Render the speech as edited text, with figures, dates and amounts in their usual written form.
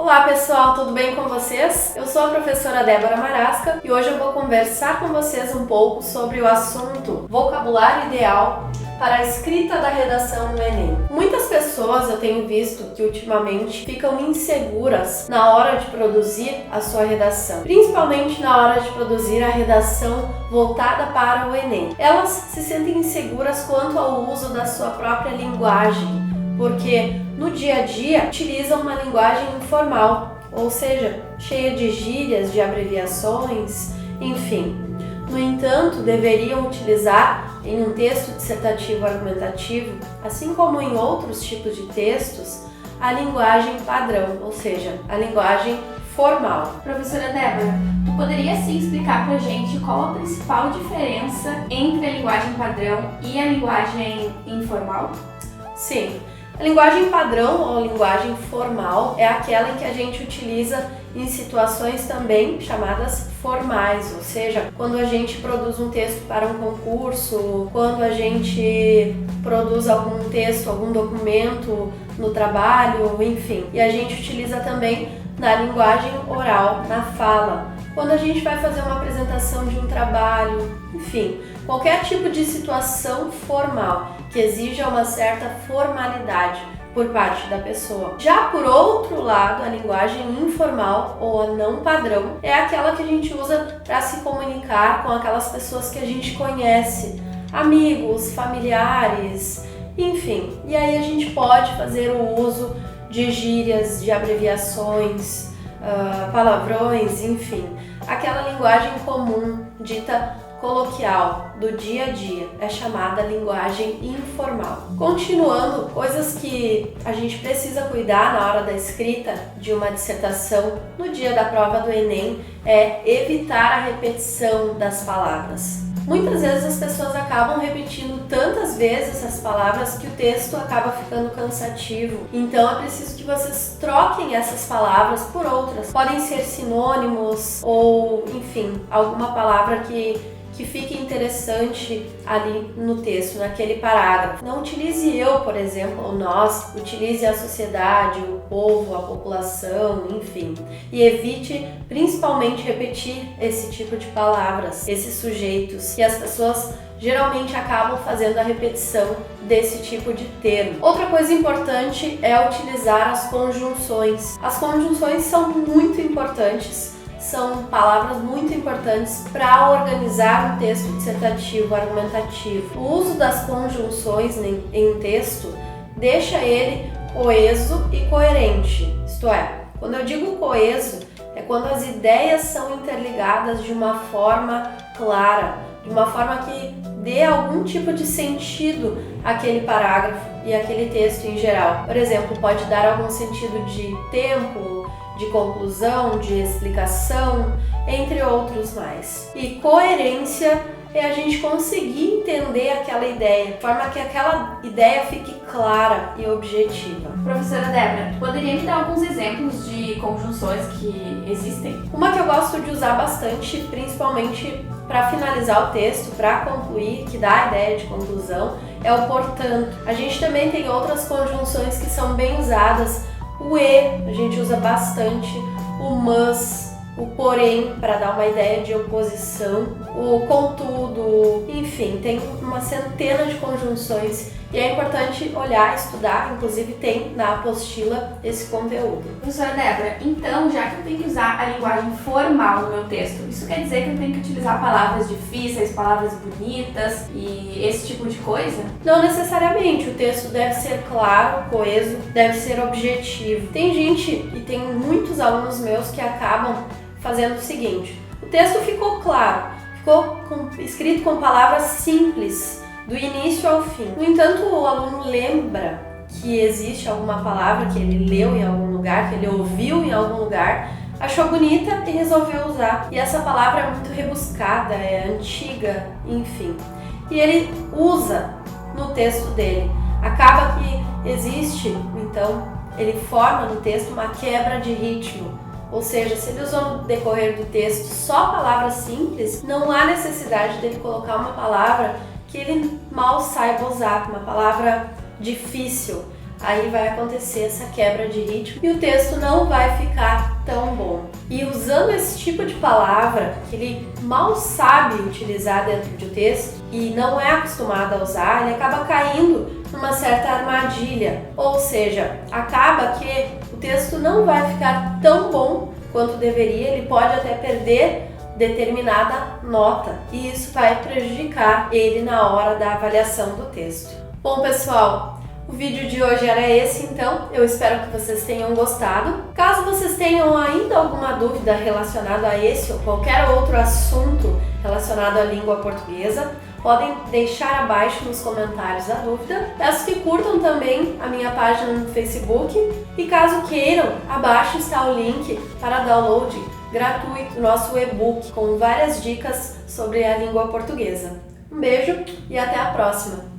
Olá pessoal, tudo bem com vocês? Eu sou a professora Débora Marasca e hoje eu vou conversar com vocês um pouco sobre o assunto vocabulário ideal para a escrita da redação no Enem. Muitas pessoas eu tenho visto que ultimamente ficam inseguras na hora de produzir a sua redação, principalmente na hora de produzir a redação voltada para o Enem. Elas se sentem inseguras quanto ao uso da sua própria linguagem, porque no dia a dia utilizam uma linguagem informal, ou seja, cheia de gírias, de abreviações, enfim. No entanto, deveriam utilizar em um texto dissertativo argumentativo, assim como em outros tipos de textos, a linguagem padrão, ou seja, a linguagem formal. Professora Débora, tu poderia sim explicar pra gente qual a principal diferença entre a linguagem padrão e a linguagem informal? Sim. A linguagem padrão ou linguagem formal é aquela em que a gente utiliza em situações também chamadas formais, ou seja, quando a gente produz um texto para um concurso, quando a gente produz algum texto, algum documento no trabalho, enfim. E a gente utiliza também na linguagem oral, na fala, quando a gente vai fazer uma apresentação de um trabalho, enfim, qualquer tipo de situação formal que exija uma certa formalidade por parte da pessoa. Já por outro lado, a linguagem informal ou a não padrão é aquela que a gente usa para se comunicar com aquelas pessoas que a gente conhece, amigos, familiares, enfim. E aí a gente pode fazer o uso de gírias, de abreviações, palavrões, enfim. Aquela linguagem comum, dita coloquial, do dia a dia, é chamada linguagem informal. Continuando, coisas que a gente precisa cuidar na hora da escrita de uma dissertação no dia da prova do Enem é evitar a repetição das palavras. Muitas vezes as pessoas acabam repetindo tantas vezes as palavras que o texto acaba ficando cansativo. Então é preciso que vocês troquem essas palavras por outras. Podem ser sinônimos ou, enfim, alguma palavra que fique interessante ali no texto, naquele parágrafo. Não utilize eu, por exemplo, ou nós, utilize a sociedade, o povo, a população, enfim. E evite principalmente repetir esse tipo de palavras, esses sujeitos, que as pessoas geralmente acabam fazendo a repetição desse tipo de termo. Outra coisa importante é utilizar as conjunções. As conjunções são muito importantes. São palavras muito importantes para organizar um texto dissertativo, argumentativo. O uso das conjunções em um texto deixa ele coeso e coerente. Isto é, quando eu digo coeso, é quando as ideias são interligadas de uma forma clara, de uma forma que dê algum tipo de sentido àquele parágrafo e àquele texto em geral. Por exemplo, pode dar algum sentido de tempo, de conclusão, de explicação, entre outros mais. E coerência é a gente conseguir entender aquela ideia, de forma que aquela ideia fique clara e objetiva. Professora Débora, poderia me dar alguns exemplos de conjunções que existem? Uma que eu gosto de usar bastante, principalmente para finalizar o texto, para concluir, que dá a ideia de conclusão, é o portanto. A gente também tem outras conjunções que são bem usadas. O e, a gente usa bastante, o mas, o porém, para dar uma ideia de oposição, o contudo, enfim, tem uma centena de conjunções e é importante olhar, estudar, inclusive tem na apostila esse conteúdo. Professora Débora, então, já que eu tenho que usar a linguagem formal no meu texto, isso quer dizer que eu tenho que utilizar palavras difíceis, palavras bonitas e esse tipo de coisa? Não necessariamente, o texto deve ser claro, coeso, deve ser objetivo. Tem gente e tem muitos alunos meus que acabam fazendo o seguinte: o texto ficou claro, ficou escrito com palavras simples, do início ao fim. No entanto, o aluno lembra que existe alguma palavra que ele leu em algum lugar, que ele ouviu em algum lugar, achou bonita e resolveu usar. E essa palavra é muito rebuscada, é antiga, enfim. E ele usa no texto dele. Acaba que existe, então, ele forma no texto uma quebra de ritmo. Ou seja, se ele usou no decorrer do texto só palavras simples, não há necessidade dele colocar uma palavra que ele mal saiba usar, uma palavra difícil. aí vai acontecer essa quebra de ritmo e o texto não vai ficar tão bom. E usando esse tipo de palavra que ele mal sabe utilizar dentro de um texto e não é acostumado a usar, ele acaba caindo numa certa armadilha, ou seja, acaba que o texto não vai ficar tão bom quanto deveria, ele pode até perder determinada nota e isso vai prejudicar ele na hora da avaliação do texto. Bom, pessoal, o vídeo de hoje era esse, então eu espero que vocês tenham gostado. Caso vocês tenham ainda alguma dúvida relacionada a esse ou qualquer outro assunto relacionado à língua portuguesa, podem deixar abaixo nos comentários a dúvida. Peço que curtam também a minha página no Facebook e caso queiram, abaixo está o link para download gratuito do nosso e-book com várias dicas sobre a língua portuguesa. Um beijo e até a próxima!